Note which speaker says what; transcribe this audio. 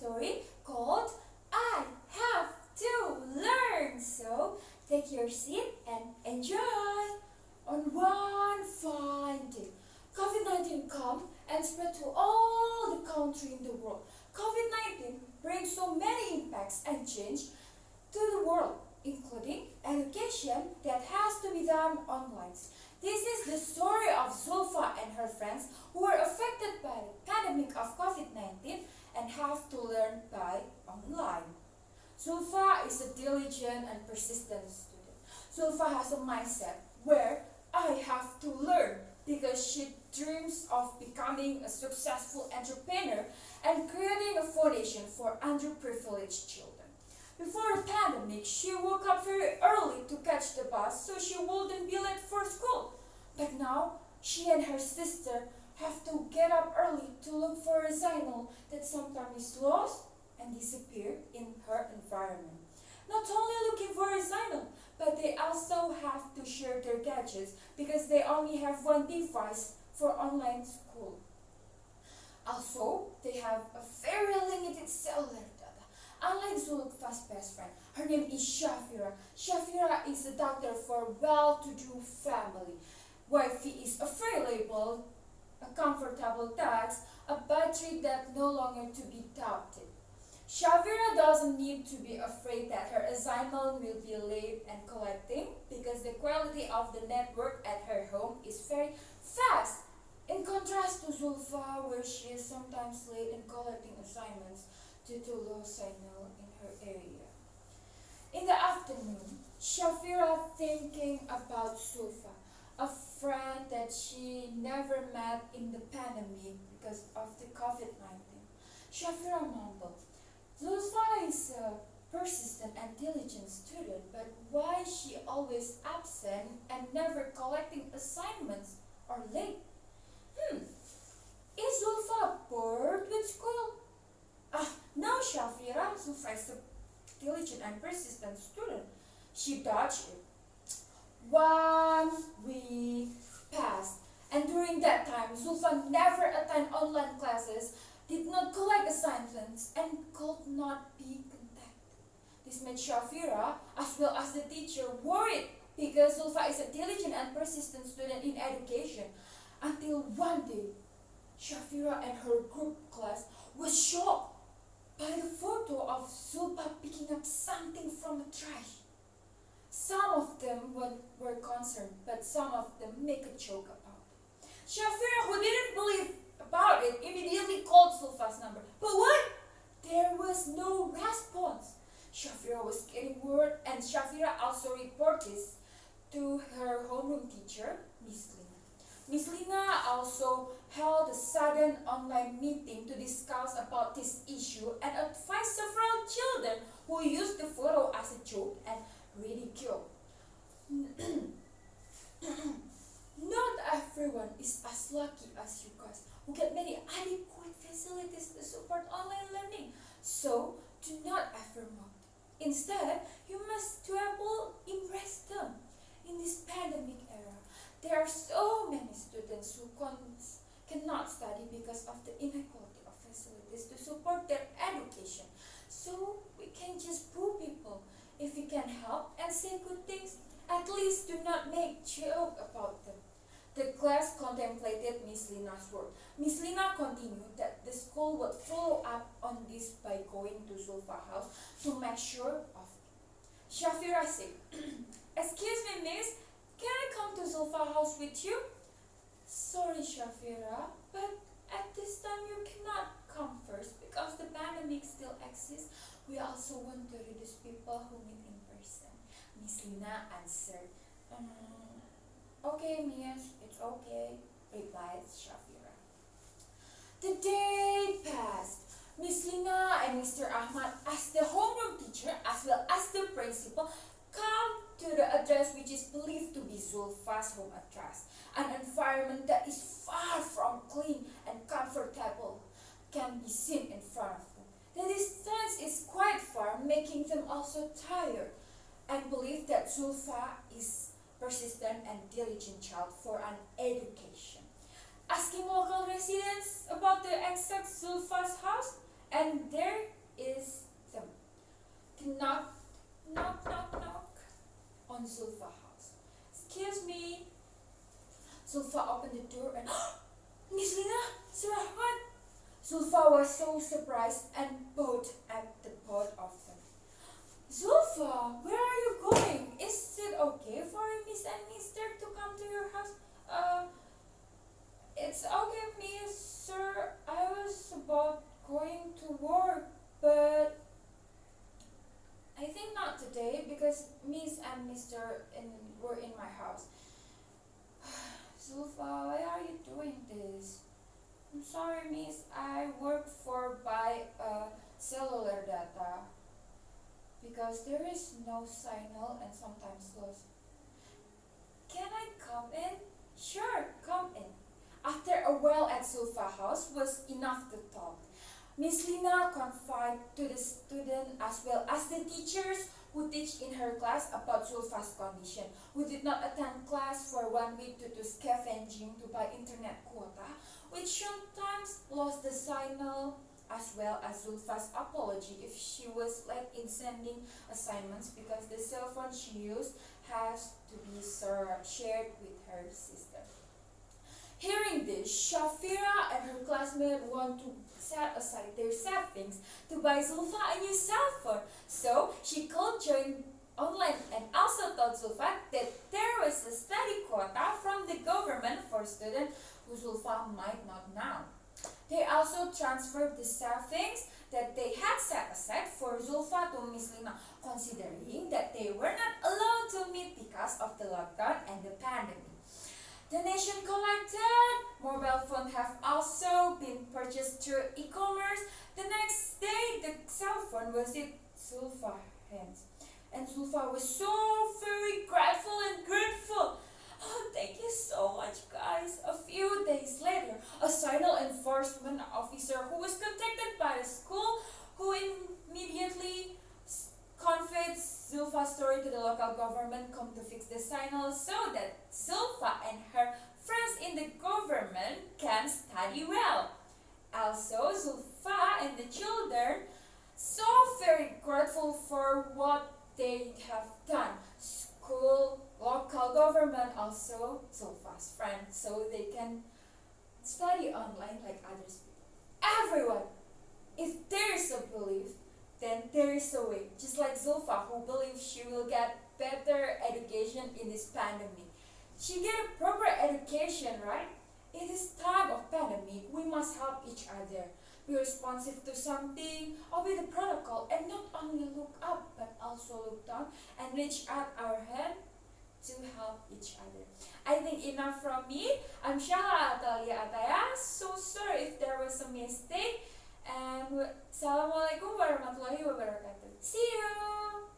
Speaker 1: story called I Have to Learn. So take your seat and enjoy. On one fine day, COVID-19 come and spread to all the country in the world. COVID-19 brings so many impacts and change to the world, including education that has to be done online. This is the story of Zulfa and her friends who were affected by the pandemic of COVID-19 and have to learn by online. Zulfa is a diligent and persistent student. Zulfa has a mindset where I have to learn because she dreams of becoming a successful entrepreneur and creating a foundation for underprivileged children. Before the pandemic, she woke up very early to catch the bus so she wouldn't be late for school. But now, she and her sister have to get up early to look for a signal that sometimes is lost and disappear in her environment. Not only looking for a signal, but they also have to share their gadgets because they only have one device for online school. Also, they have a very limited cellular data. Unlike Zulfa's best friend, her name is Shafira. Shafira is a doctor for a well-to-do family. Wi-Fi is available, a comfortable tax, a battery that no longer to be doubted. Shafira doesn't need to be afraid that her assignment will be late and collecting because the quality of the network at her home is very fast. In contrast to Zulfa, where she is sometimes late in collecting assignments due to low signal in her area. In the afternoon, Shafira thinking about Zulfa, a friend that she never met in the pandemic because of the COVID-19. Shafira mumbled, Zulfa is a persistent and diligent student, but why is she always absent and never collecting assignments or late? Is Zulfa bored with school? No, Shafira. Zulfa is a diligent and persistent student. She dodged it. 1 week passed, and during that time, Zulfa never attended online classes, did not collect assignments, and could not be contacted. This made Shafira, as well as the teacher, worried because Zulfa is a diligent and persistent student in education. Until one day, Shafira and her group class was shocked by the photo of Zulfa picking up something from the trash. Some of them were concerned, but some of them make a joke about it. Shafira, who didn't believe about it, immediately called Zulfa's number. But what? There was no response. Shafira was getting worried, and Shafira also reported this to her homeroom teacher, Miss Lina. Miss Lina also held a sudden online meeting to discuss about this issue and advised several children who used the photo as a joke and ridicule. Not everyone is as lucky as you guys who get many adequate facilities to support online learning. So do not ever mock. Instead, you must embrace them. In this pandemic era, there are so many students who cannot study because of the inequality of facilities to support their education. So we can just boo people. If we can help and say good things, at least do not make joke about them. The class contemplated Miss Lina's word. Miss Lina continued that the school would follow up on this by going to Zulfa's house to make sure of it. Shafira said, Excuse me, miss, can I come to Zulfa's house with you? Sorry, Shafira, but at this time you cannot come first because the pandemic still exists. We also want to reduce people who meet in person. Miss Lina answered, Okay, miss, it's okay, replied Shafira. The day passed. Miss Lina and Mr. Ahmad, as the homeroom teacher as well as the principal, come to the address which is believed to be Zulfa's home address. An environment that is far from clean and comfortable can be seen in front of them. The distance is quite far, making them also tired, and believe that Zulfa is persistent and diligent child for an education. Asking local residents about the exact Zulfa's house, and there is them. Knock, knock, knock, knock on Zulfa's house. Excuse me. Zulfa opened the door and Miss Lina, Surahat. Zulfa was so surprised and bowed at the both of them. Zulfa, where are you going? Is it okay for Miss and Mister to come to your house? It's okay, Miss, sir. I was about going to work, but I think not today because Miss and Mister were in my house. Zulfa, why are you doing this? I'm sorry, Miss. I work for by cellular data because there is no signal and sometimes lost. Can I come in? Sure, come in. After a while at Zulfa's house was enough to talk. Miss Lina confided to the student as well as the teachers who teach in her class about Zulfa's condition, who did not attend class for 1 week due to scavenging to buy internet quota, which sometimes lost the signal, as well as Zulfa's apology if she was late in sending assignments because the cell phone she used has to be shared with her sister. Hearing this, Shafira and her classmate want to set aside their savings to buy Zulfa a new cell phone. So she called join online and also told Zulfa that there was a study quota from the government for students who Zulfa might not know. They also transferred the savings that they had set aside for Zulfa to Miss Lina, considering that they were not allowed to meet because of the lockdown and the pandemic. Donation collected. Mobile phones have also been purchased through e-commerce. The next day, the cell phone was in Zulfa's hands. And Zulfa was so very grateful. Oh, thank you so much, guys. A few days later, a signal enforcement officer who was contacted by the school, who immediately conveyed Zulfa's story to the local government, come to fix the signal so that Zulfa and her friends in the government can study well. Also, Zulfa and the children so very grateful for what they have done. School, local government, also Zulfa's friends, so they can study online like others. Everyone, if there is a belief, then there is a way. Just like Zulfa, who believes she will get better education in this pandemic. She get a proper education, right? In this time of pandemic, we must help each other. Be responsive to something, obey the protocol, and not only look up, but also look down and reach out our hand to help each other. I think enough from me. I'm Syahla Athalia. So sorry if there was a mistake. And Assalamualaikum warahmatullahi wabarakatuh. See you!